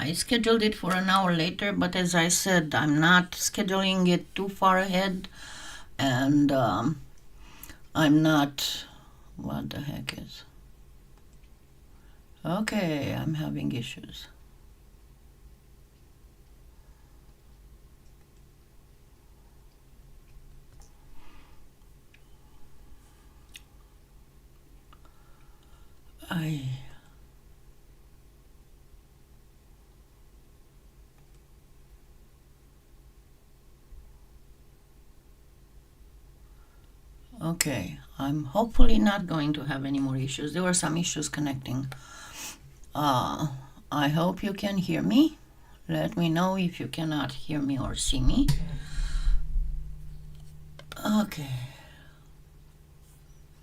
I scheduled it for an hour later, but as I said, I'm not scheduling it too far ahead, and I'm not. What the heck is? Okay, I'm having issues. Okay, I'm hopefully not going to have any more issues. There were some issues connecting. I hope you can hear me. Let me know if you cannot hear me or see me. Okay.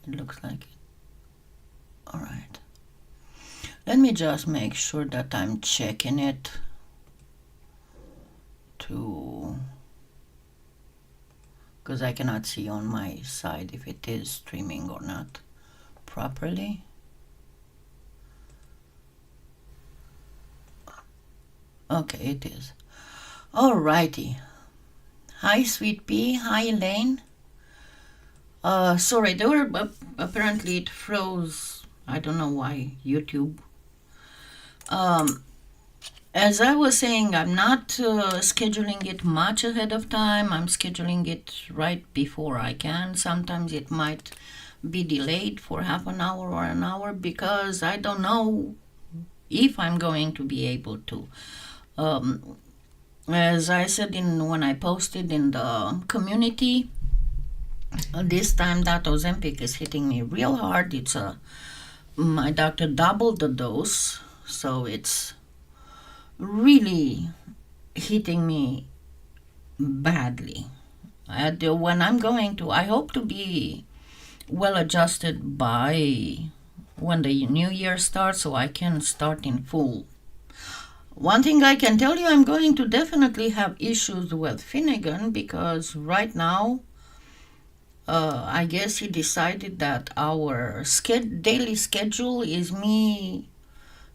It looks like it. All right. Let me just make sure that I'm checking it because I cannot see on my side if it is streaming or not properly. Okay, it is. Alrighty. Hi, Sweet Pea. Hi, Elaine. Sorry, there were apparently it froze. I don't know why. YouTube. As I was saying, I'm not scheduling it much ahead of time. I'm scheduling it right before I can. Sometimes it might be delayed for half an hour or an hour because I don't know if I'm going to be able to. As I said when I posted in the community, this time that Ozempic is hitting me real hard. My doctor doubled the dose, so it's really hitting me badly. When I'm going to, I hope to be well adjusted by when the new year starts so I can start in full. One thing I can tell you, I'm going to definitely have issues with Finnegan because right now, I guess he decided that our daily schedule is me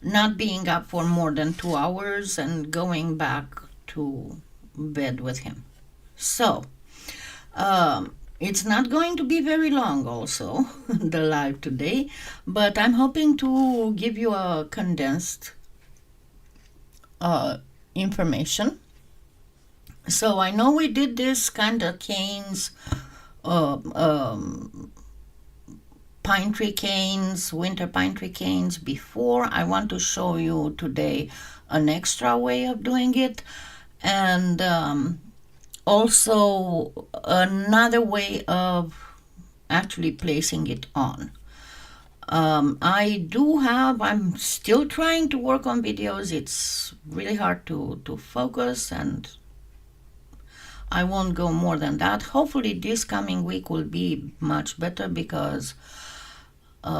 not being up for more than 2 hours and going back to bed with him. So, it's not going to be very long also, the live today, but I'm hoping to give you a condensed information. So I know we did this kind of canes, pine tree canes, winter pine tree canes before. I want to show you today an extra way of doing it, and also another way of actually placing it on. I'm still trying to work on videos. It's really hard to focus, and I won't go more than that. Hopefully this coming week will be much better because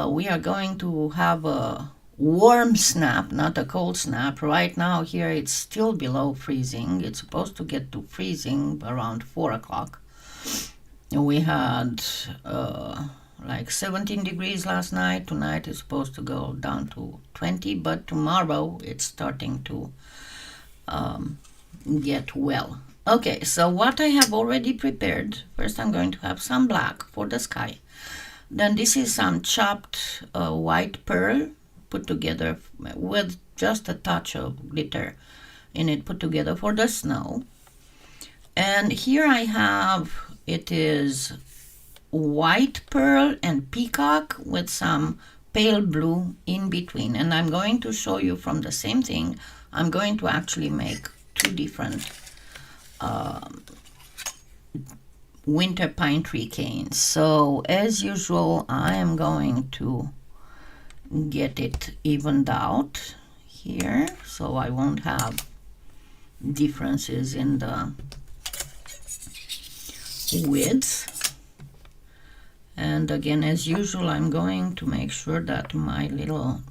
we are going to have a warm snap, not a cold snap. Right now here it's still below freezing. It's supposed to get to freezing around 4 o'clock. We had like 17 degrees last night. Tonight is supposed to go down to 20, but tomorrow it's starting to get well. Okay, so what I have already prepared, first I'm going to have some black for the sky. Then this is some chopped white pearl put together with just a touch of glitter in it, put together for the snow. And here I have, it is white pearl and peacock with some pale blue in between. And I'm going to show you from the same thing. I'm going to actually make two different winter pine tree canes. So as usual, I am going to get it evened out here so I won't have differences in the width. And again, as usual, I'm going to make sure that my little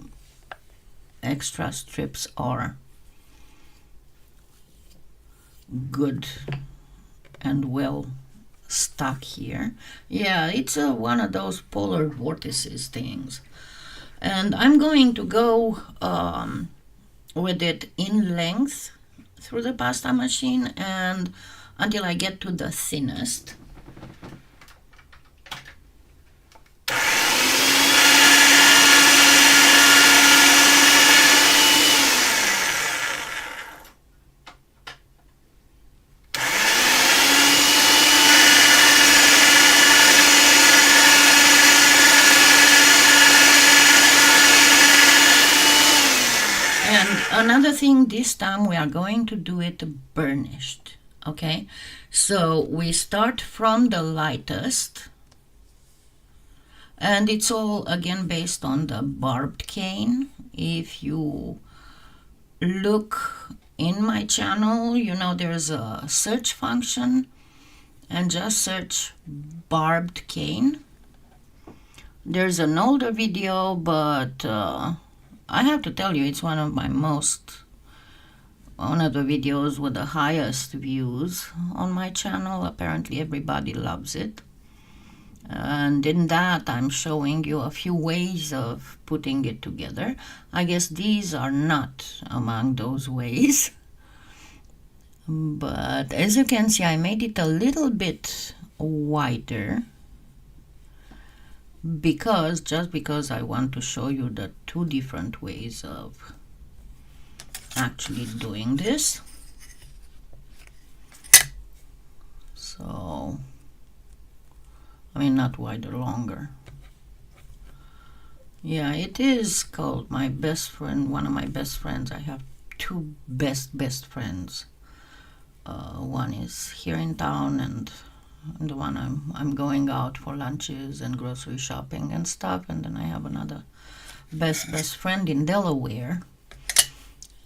extra strips are good and well stuck here. Yeah, it's one of those polar vortices things. And I'm going to go with it in length through the pasta machine and until I get to the thinnest. Another thing, this time we are going to do it burnished, okay? So we start from the lightest, and it's all again based on the barbed cane. If you look in my channel, you know there's a search function, and just search barbed cane. There's an older video, but I have to tell you, it's one of the videos with the highest views on my channel. Apparently everybody loves it. And in that, I'm showing you a few ways of putting it together. I guess these are not among those ways. But as you can see, I made it a little bit wider just because I want to show you the two different ways of actually doing this. So, I mean, not wider, longer. Yeah, it is called my best friend, one of my best friends. I have two best friends. One is here in town, and the one I'm going out for lunches and grocery shopping and stuff. And then I have another best friend in Delaware,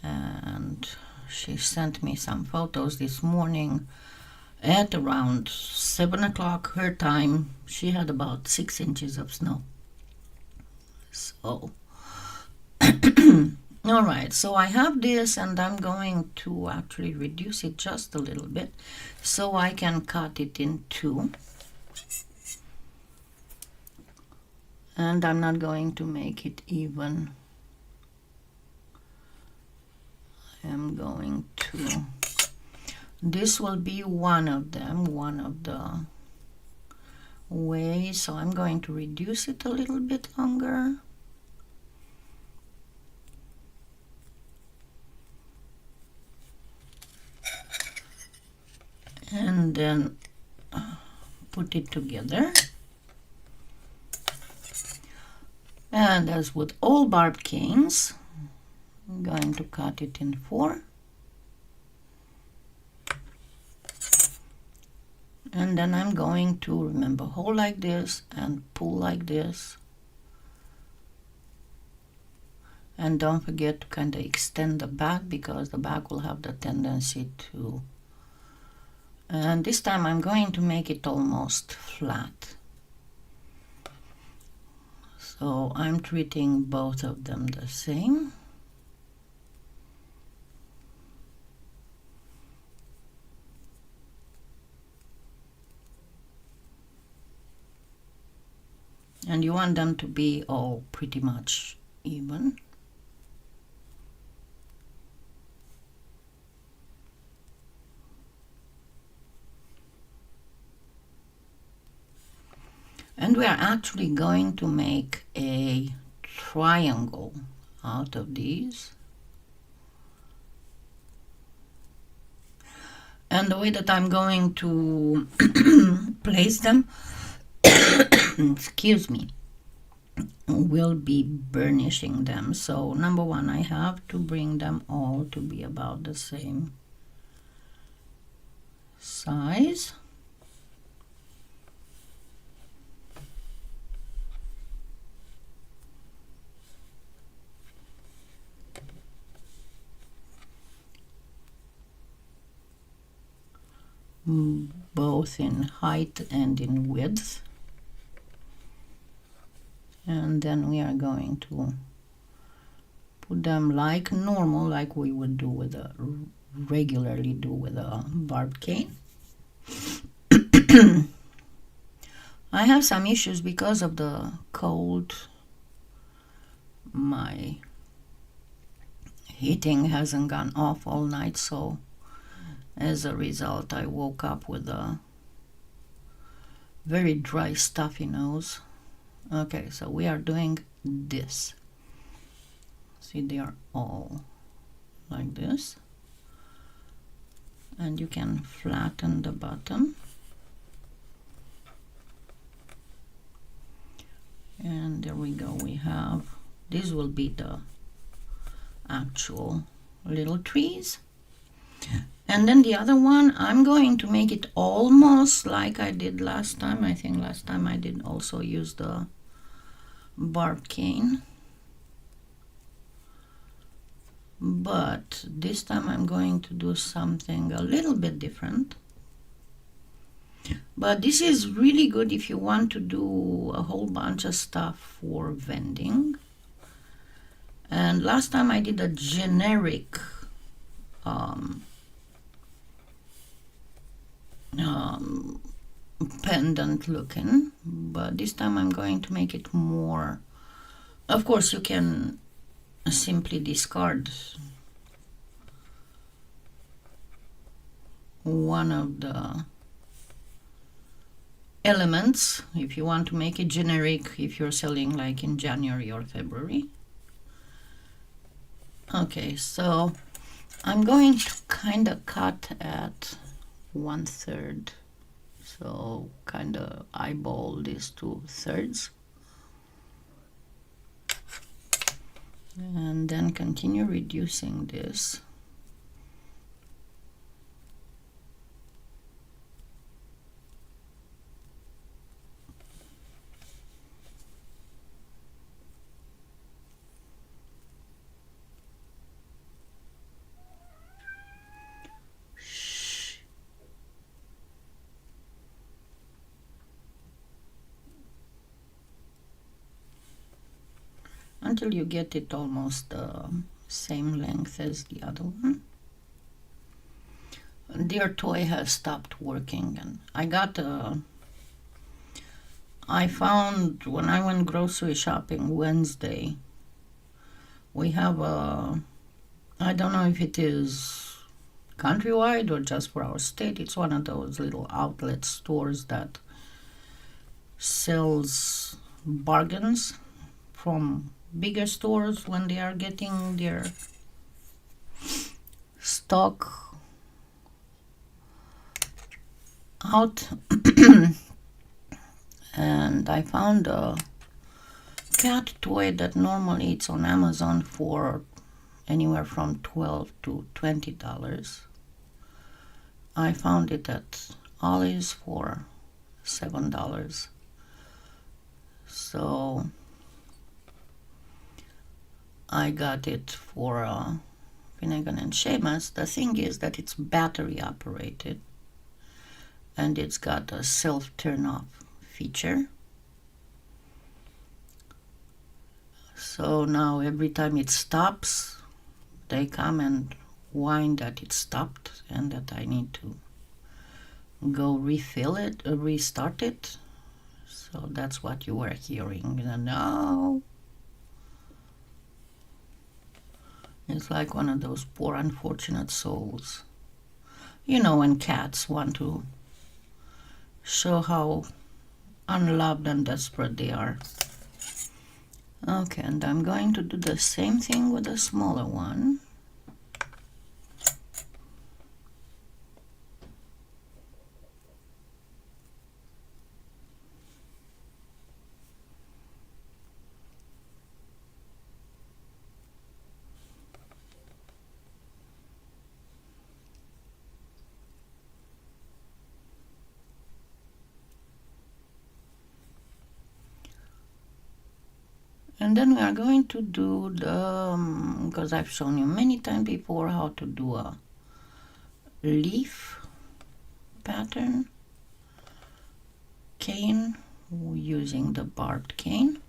and she sent me some photos this morning at around 7 o'clock her time. She had about 6 inches of snow. So all right, so I have this, and I'm going to actually reduce it just a little bit so I can cut it in two. And I'm not going to make it even. I am going to, this will be one of them, one of the ways. So I'm going to reduce it a little bit longer. And then put it together. And as with all barbed canes, I'm going to cut it in 4. And then I'm going to, remember, hold like this and pull like this. And don't forget to kind of extend the back, because the back will have the tendency to, and this time I'm going to make it almost flat. So I'm treating both of them the same. And you want them to be all pretty much even. And we are actually going to make a triangle out of these. And the way that I'm going to place them, excuse me, will be burnishing them. So number one, I have to bring them all to be about the same size. Both in height and in width. And then we are going to put them like normal, like we would do with a regularly do with a barbed cane. I have some issues because of the cold. My heating hasn't gone off all night, so as a result I woke up with a very dry, stuffy nose. Okay, so we are doing this. See, they are all like this, and you can flatten the bottom, and there we go. We have, this will be the actual little trees. And then the other one, I'm going to make it almost like I did last time. I think last time I did also use the bark cane, but this time I'm going to do something a little bit different. But this is really good if you want to do a whole bunch of stuff for vending. And last time I did a generic pendant looking, but this time I'm going to make it more. Of course, you can simply discard one of the elements if you want to make it generic, if you're selling like in January or February. Okay, so I'm going to kind of cut at 1/3, so kind of eyeball these 2/3, and then continue reducing this. Until you get it almost the same length as the other one. Their toy has stopped working, and I found when I went grocery shopping Wednesday, we have I don't know if it is countrywide or just for our state, it's one of those little outlet stores that sells bargains from bigger stores when they are getting their stock out. And I found a cat toy that normally it's on Amazon for anywhere from $12 to $20. I found it at Ollie's for $7. So I got it for Finnegan and Seamus. The thing is that it's battery operated, and it's got a self turn off feature. So now every time it stops, they come and whine that it stopped and that I need to go refill it, restart it. So that's what you were hearing. No. It's like one of those poor unfortunate souls. You know, when cats want to show how unloved and desperate they are. Okay, and I'm going to do the same thing with the smaller one. And then we are going to do the, because I've shown you many times before how to do a leaf pattern cane using the barbed cane.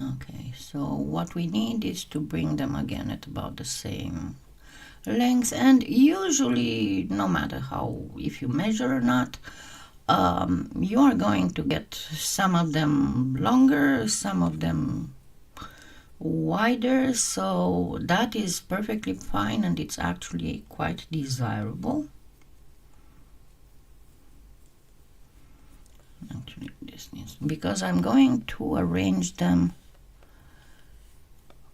Okay, so what we need is to bring them again at about the same length, and usually, no matter how, if you measure or not, you are going to get some of them longer, some of them wider, so that is perfectly fine, and it's actually quite desirable. Actually, this needs, because I'm going to arrange them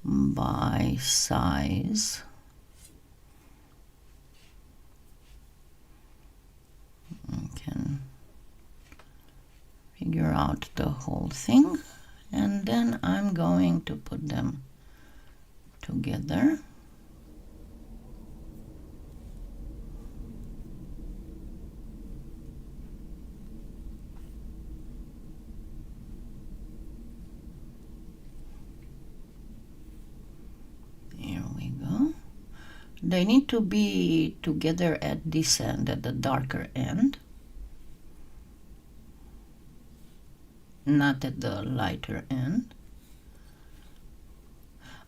by size. You can figure out the whole thing, and then I'm going to put them together. Here we go. They need to be together at this end, at the darker end, not at the lighter end.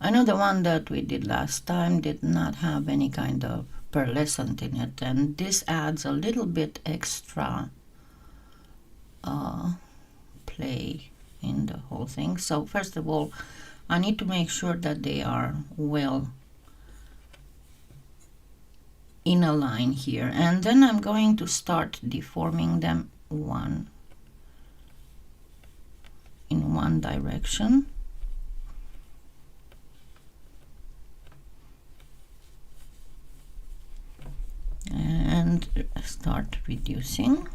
I know the one that we did last time did not have any kind of pearlescent in it, and this adds a little bit extra play in the whole thing. So first of all, I need to make sure that they are well in a line here, and then I'm going to start deforming them in one direction. And start reducing.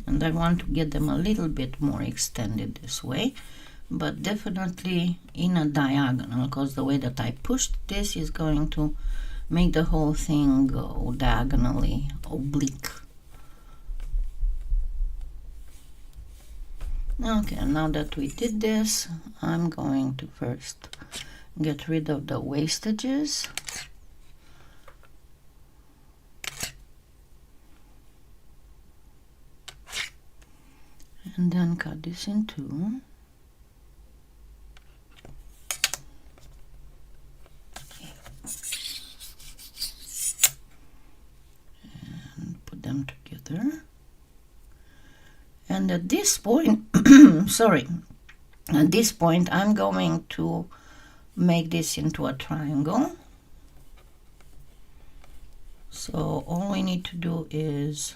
And I want to get them a little bit more extended this way, but definitely in a diagonal, because the way that I pushed this is going to make the whole thing go diagonally oblique. Okay, now that we did this, I'm going to first get rid of the wastages. And then cut this in two. Them together, and at this point sorry, at this point I'm going to make this into a triangle. So all we need to do is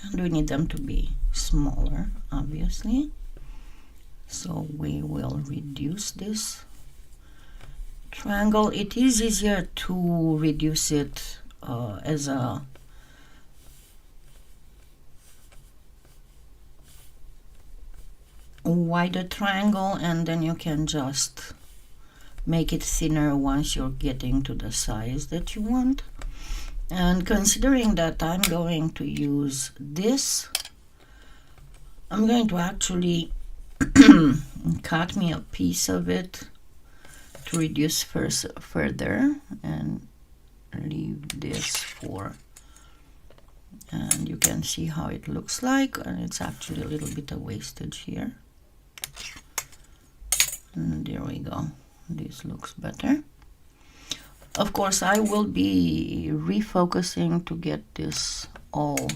and we need them to be smaller, obviously. So we will reduce this triangle. It is easier to reduce it as a wider triangle, and then you can just make it thinner once you're getting to the size that you want. And considering that I'm going to use this, I'm going to actually cut me a piece of it to reduce further and leave this for, and you can see how it looks like, and it's actually a little bit of wastage here. And there we go, this looks better. Of course, I will be refocusing to get this all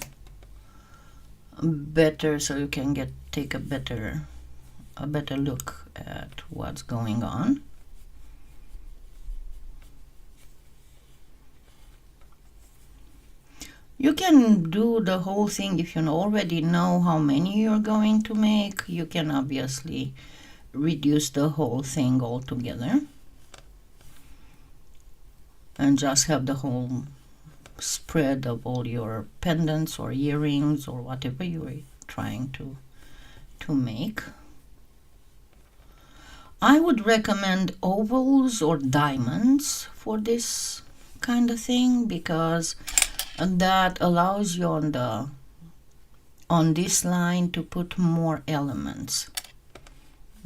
better, so you can take a better look at what's going on. You can do the whole thing if you already know how many you're going to make. You can obviously reduce the whole thing altogether and just have the whole spread of all your pendants or earrings or whatever you're trying to make. I would recommend ovals or diamonds for this kind of thing, because that allows you on this line to put more elements.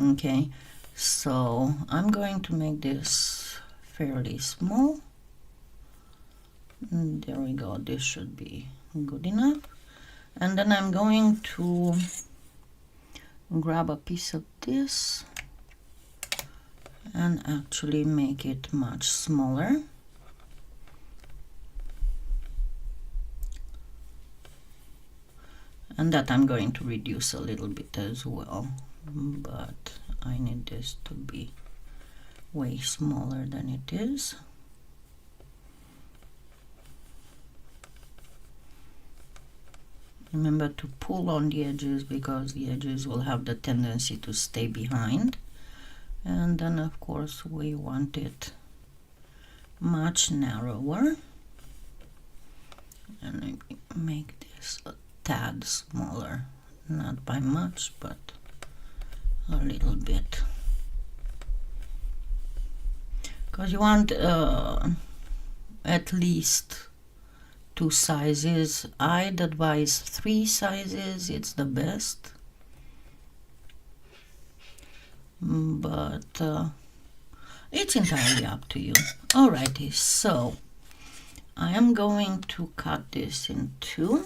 Okay, so I'm going to make this fairly small. And there we go, this should be good enough. And then I'm going to grab a piece of this and actually make it much smaller. And that I'm going to reduce a little bit as well, but I need this to be way smaller than it is. Remember to pull on the edges because the edges will have the tendency to stay behind. And then of course we want it much narrower. And I make this a tad smaller, not by much, but a little bit. Because you want at least 2 sizes. I'd advise 3 sizes, it's the best. But it's entirely up to you. Alrighty, so I am going to cut this in 2.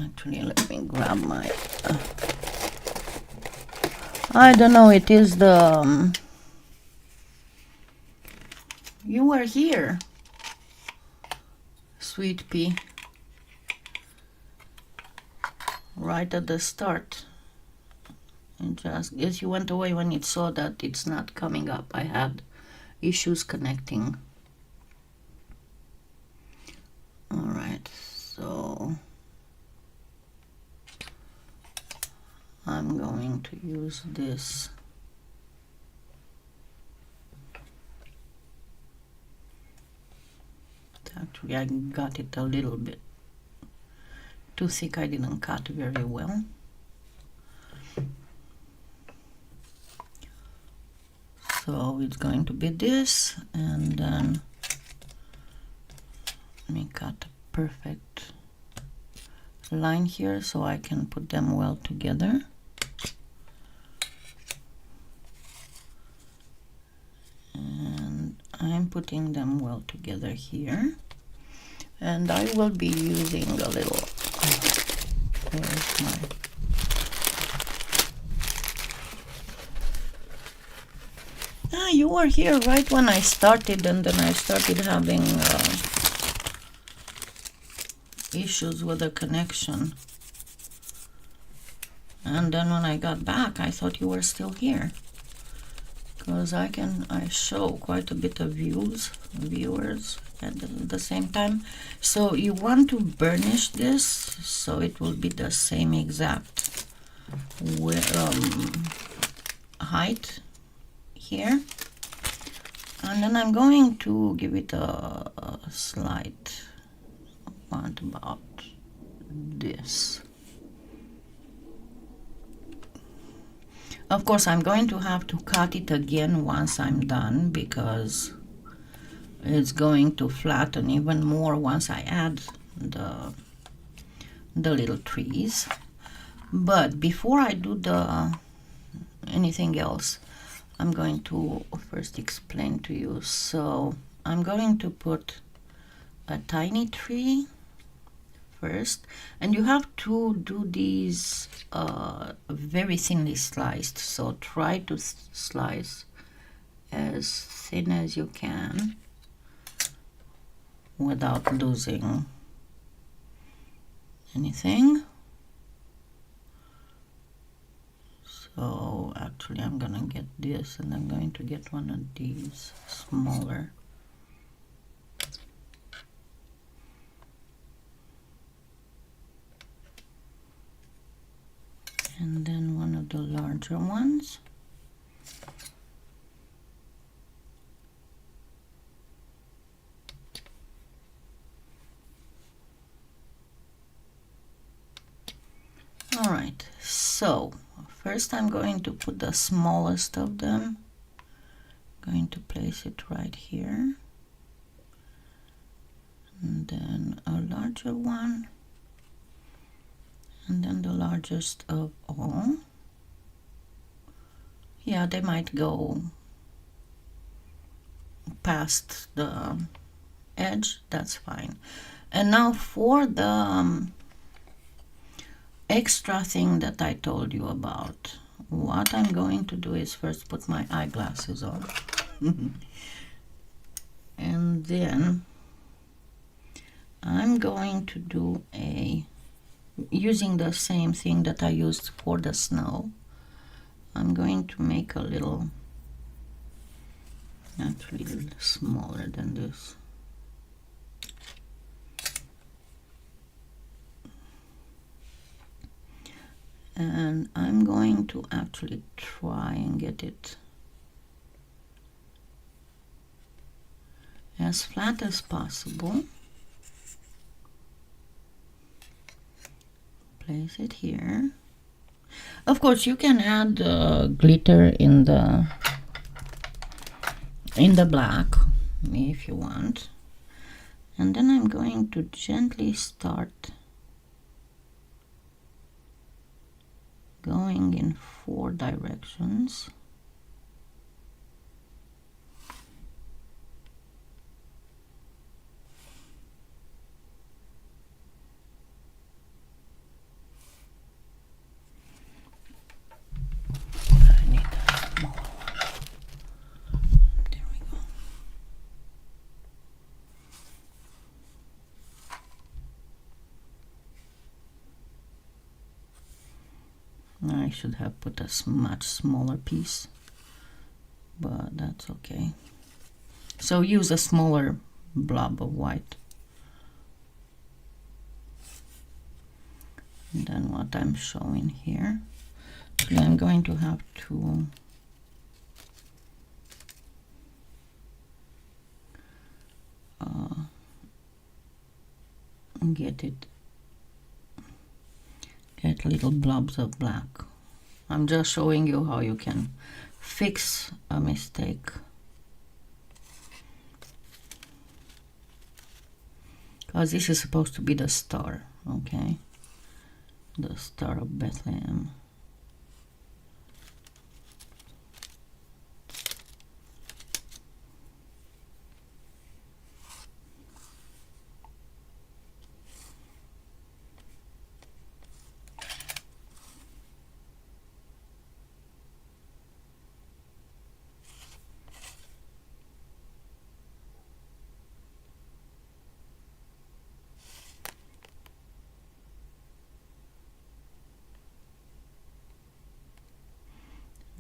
Actually, let me grab my I don't know, it is the you were here, Sweet Pea, right at the start. And just guess you went away when it saw that it's not coming up. I had issues connecting. Alright, so I'm going to use this. Actually, I got it a little bit too thick. I didn't cut very well. So it's going to be this, and then let me cut a perfect line here so I can put them well together. And I'm putting them well together here. And I will be using a little, where's my, you were here right when I started, and then I started having issues with the connection. And then when I got back, I thought you were still here. Because I show quite a bit of viewers at the same time. So you want to burnish this so it will be the same exact height here. And then I'm going to give it a slight, what about this? Of course, I'm going to have to cut it again once I'm done because it's going to flatten even more once I add the little trees. But before I do anything else, I'm going to first explain to you. So I'm going to put a tiny tree first, and you have to do these very thinly sliced, so try to slice as thin as you can without losing anything. So actually I'm gonna get this, and I'm going to get one of these smaller. And then one of the larger ones. All right, so first I'm going to put the smallest of them. I'm going to place it right here. And then a larger one. And then the largest of all. Yeah, they might go past the edge, that's fine. And now for the extra thing that I told you about, what I'm going to do is first put my eyeglasses on. And then I'm going to do using the same thing that I used for the snow. I'm going to make a little, actually a little smaller than this. And I'm going to actually try and get it as flat as possible. Place it here. Of course, you can add glitter in the black if you want. And then I'm going to gently start going in 4 directions. I need a smaller one. There we go. I should have put a much smaller piece, but that's okay. So use a smaller blob of white than what I'm showing here. So I'm going to have to get little blobs of black. I'm just showing you how you can fix a mistake. Because this is supposed to be the star, okay? The Star of Bethlehem.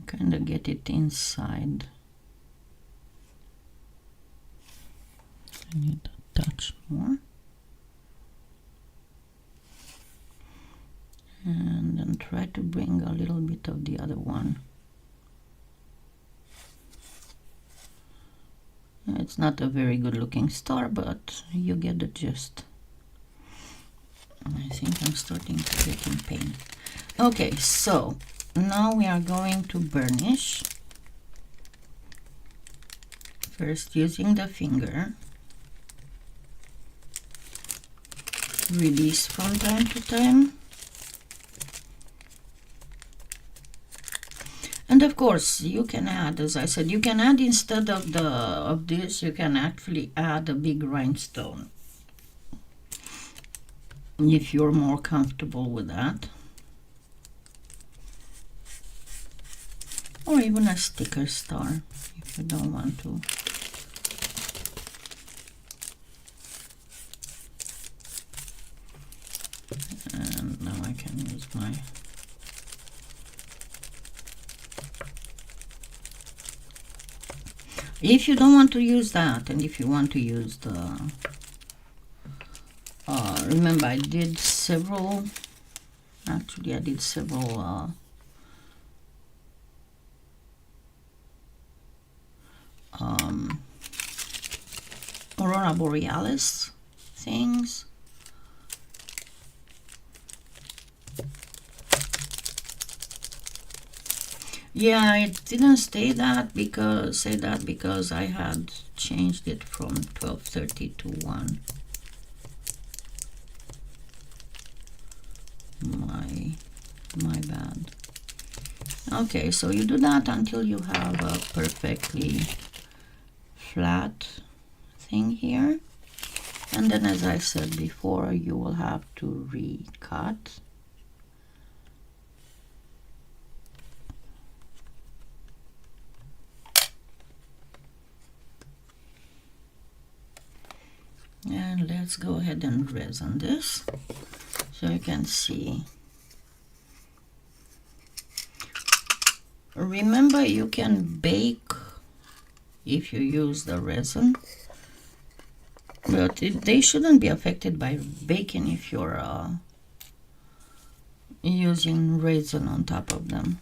Kind of get it inside. I need a touch more. And then try to bring a little bit of the other one. It's not a very good looking star, but you get the gist. I think I'm starting to get in pain. Okay, so now we are going to burnish. First using the finger. Release from time to time. And of course you can add, as I said, you can add instead of this, you can actually add a big rhinestone if you're more comfortable with that. Or even a sticker star if you don't want to. And now I can use my if you don't want to use that, and if you want to use the remember I did several Aurora Borealis things. Yeah, it didn't say that because I had changed it from 12:30 to 1. My bad. Okay, so you do that until you have a perfectly flat thing here. And then, as I said before, you will have to recut. And let's go ahead and resin this so you can see. Remember, you can bake if you use the resin, but they shouldn't be affected by baking if you're using resin on top of them.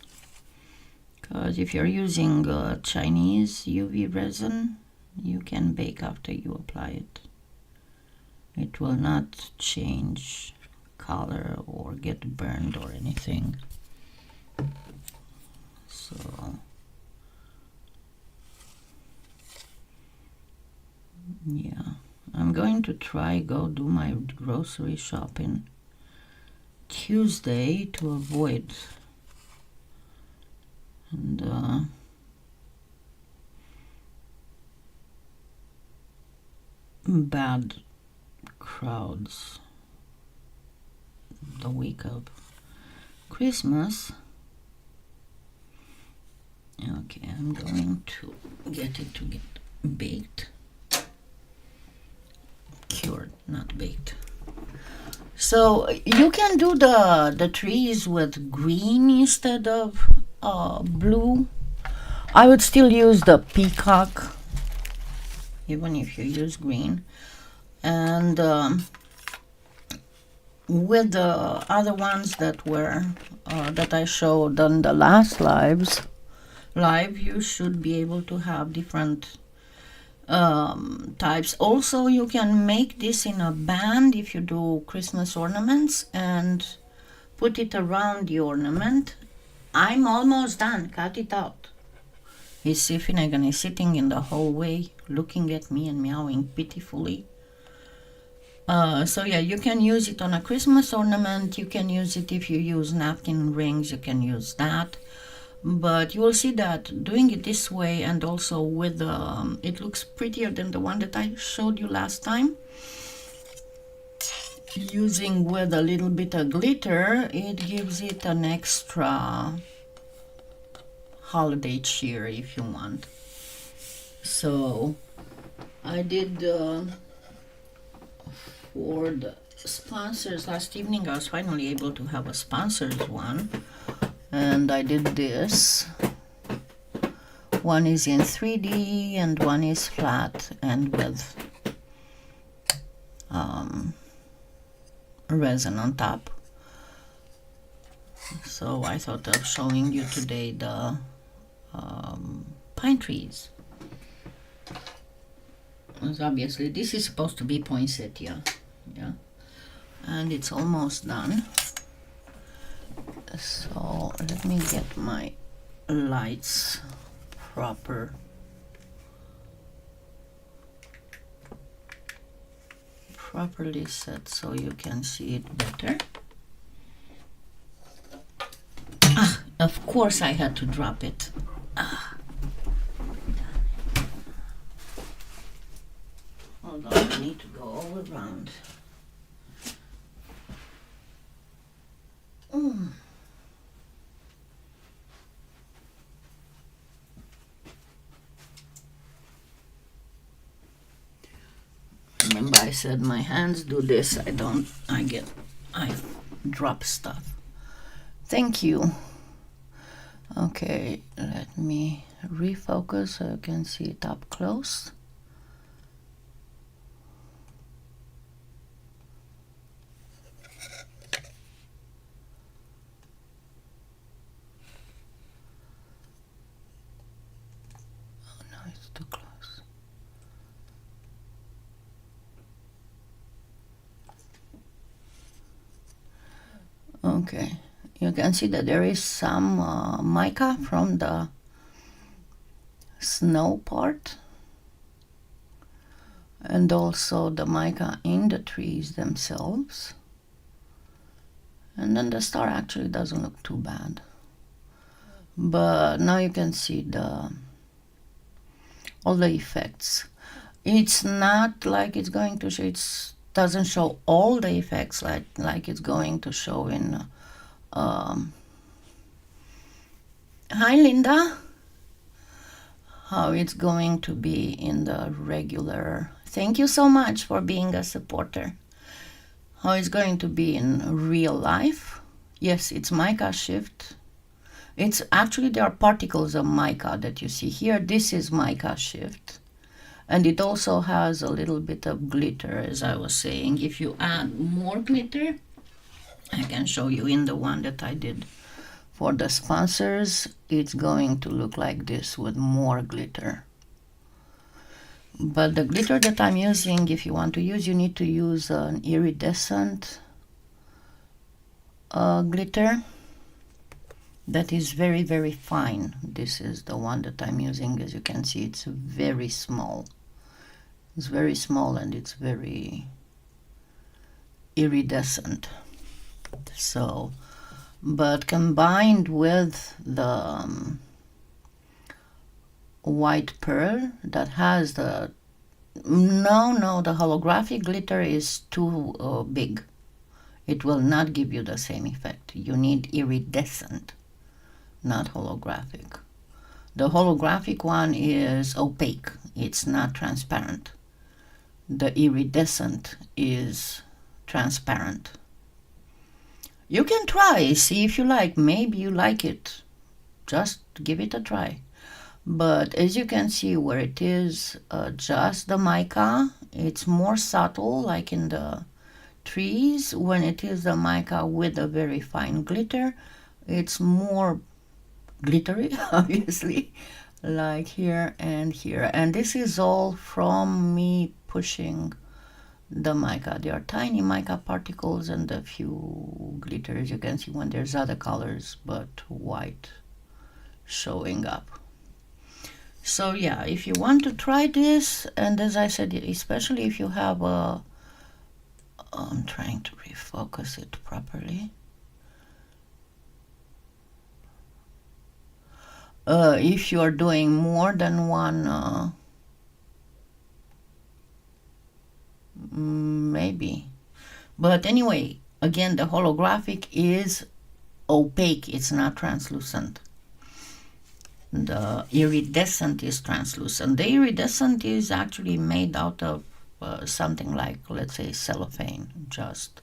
Because if you're using Chinese UV resin, you can bake after you apply it. It will not change color or get burned or anything. So yeah, I'm going to go do my grocery shopping Tuesday to avoid bad crowds the week of Christmas. Okay, I'm going to get it to get baked. Cured, not baked. So you can do the trees with green instead of blue. I would still use the peacock, even if you use green. And with the other ones that were that I showed on the last live, you should be able to have different types. Also, you can make this in a band if you do Christmas ornaments and put it around the ornament. I'm almost done. Cut it out. He's Finnegan is sitting in the hallway looking at me and meowing pitifully. So yeah, you can use it on a Christmas ornament. You can use it if you use napkin rings. You can use that. But you will see that doing it this way and also with it looks prettier than the one that I showed you last time. Using with a little bit of glitter, it gives it an extra holiday cheer if you want. So I did for the sponsors last evening. I was finally able to have a sponsors one. And I did this. One is in 3D and one is flat and with resin on top. So I thought of showing you today the pine trees. Because obviously this is supposed to be poinsettia, yeah, and it's almost done. So let me get my lights properly set so you can see it better. Of course I had to drop it. Hold on, I need to go all around. Remember I said my hands do this. I drop stuff. Thank you. Okay, let me refocus so you can see it up close. Oh no, it's too close. Okay, you can see that there is some mica from the snow part, and also the mica in the trees themselves. And then the star actually doesn't look too bad. But now you can see all the effects. It's not like it's going to show, it doesn't show all the effects like it's going to show in hi Linda, how it's going to be in the regular. Thank you so much for being a supporter. How it's going to be in real life. Yes, it's mica shift. It's actually, there are particles of mica that you see here. This is mica shift. And it also has a little bit of glitter, as I was saying. If you add more glitter, I can show you in the one that I did for the sponsors, it's going to look like this with more glitter. But the glitter that I'm using, if you want to use, you need to use an iridescent glitter that is very, very fine. This is the one that I'm using. As you can see, it's very small. It's very small and it's very iridescent. So, but combined with the white pearl that has the the holographic glitter is too big. It will not give you the same effect. You need iridescent, not holographic. The holographic one is opaque. It's not transparent. The iridescent is transparent. You can try, see if you like. Maybe you like it. Just give it a try. But as you can see, where it is just the mica, it's more subtle, like in the trees. When it is the mica with a very fine glitter, it's more glittery, obviously, like here and here. And this is all from me pushing the mica. There are tiny mica particles and a few glitters. You can see when there's other colors, but white showing up. So yeah, if you want to try this, and as I said, especially if you have a, I'm trying to refocus it properly. If you are doing more than one, maybe. But anyway, again, the holographic is opaque, it's not translucent. The iridescent is translucent. The iridescent is actually made out of something like, let's say, cellophane, just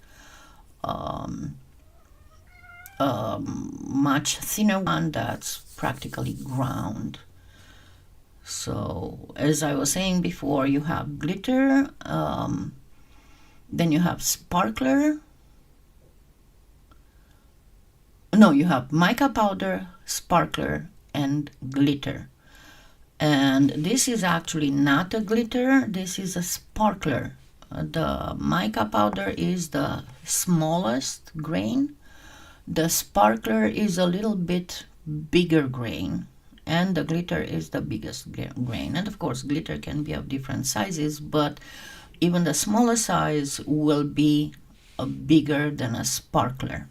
much thinner one that's practically ground. So as I was saying before, you have glitter, then you have sparkler. No, you have mica powder, sparkler, and glitter. And this is actually not a glitter, this is a sparkler. The mica powder is the smallest grain. The sparkler is a little bit bigger grain, and the glitter is the biggest grain. And of course, glitter can be of different sizes, but even the smaller size will be bigger than a sparkler.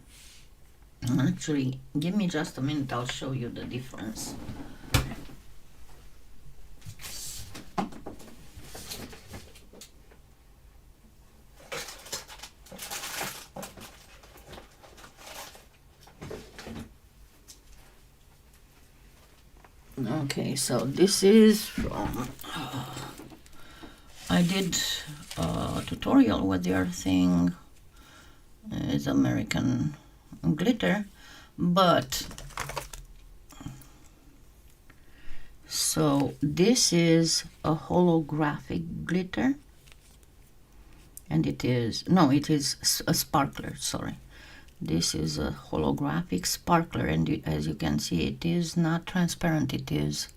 Actually, give me just a minute, I'll show you the difference. Okay, so this is from, I did a tutorial with their thing, it's American glitter, but so this is a holographic glitter, and it is a sparkler, sorry. This is a holographic sparkler, and as you can see, it is not transparent, it is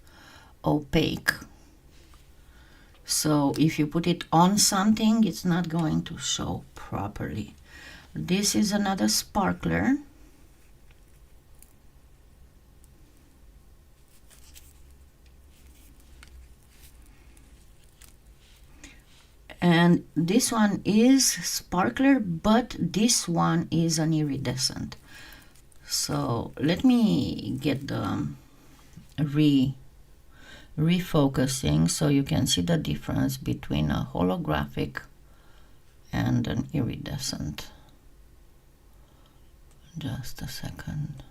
opaque. So if you put it on something, it's not going to show properly. This is another sparkler. And this one is sparkler, but this one is an iridescent. So let me get the refocusing so you can see the difference between a holographic and an iridescent. Just a second.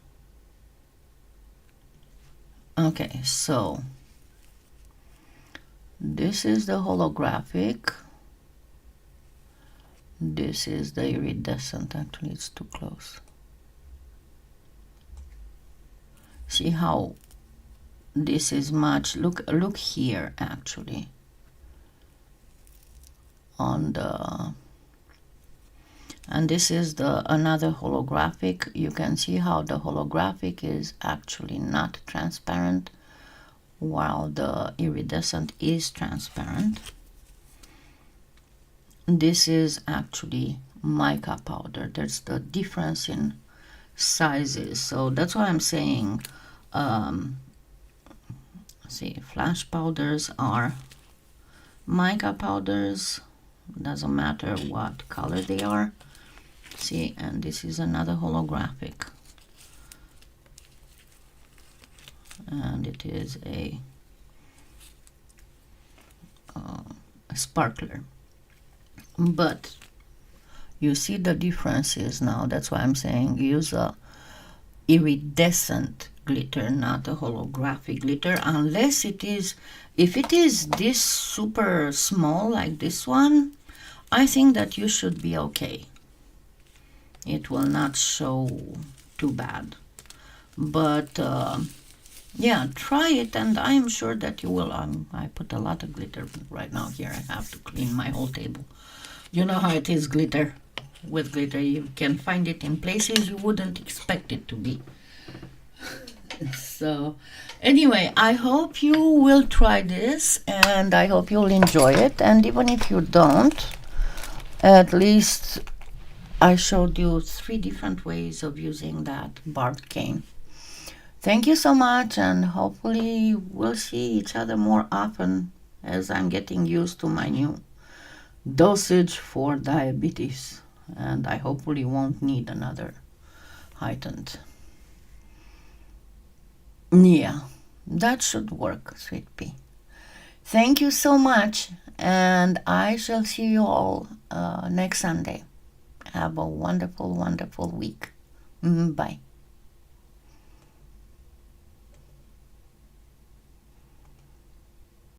Okay, so this is the holographic. This is the iridescent. Actually, it's too close. See how this is much, look here actually on the, and this is the another holographic. You can see how the holographic is actually not transparent while the iridescent is transparent. This is actually mica powder. There's the difference in sizes, so that's why I'm saying see, flash powders are mica powders, doesn't matter what color they are. See, and this is another holographic, and it is a sparkler, but you see the differences now. That's why I'm saying use a iridescent glitter, not a holographic glitter, unless it is, if it is this super small like this one, I think that you should be okay. It will not show too bad, but yeah, try it, and I am sure that you will. I put a lot of glitter right now here. I have to clean my whole table. You know how it is, glitter. With glitter, you can find it in places you wouldn't expect it to be. So anyway, I hope you will try this, and I hope you'll enjoy it. And even if you don't, at least I showed you 3 different ways of using that barbed cane. Thank you so much, and hopefully we'll see each other more often as I'm getting used to my new dosage for diabetes, and I hopefully won't need another heightened. Yeah, that should work, sweet pea. Thank you so much, and I shall see you all next Sunday. Have a wonderful, wonderful week. Bye.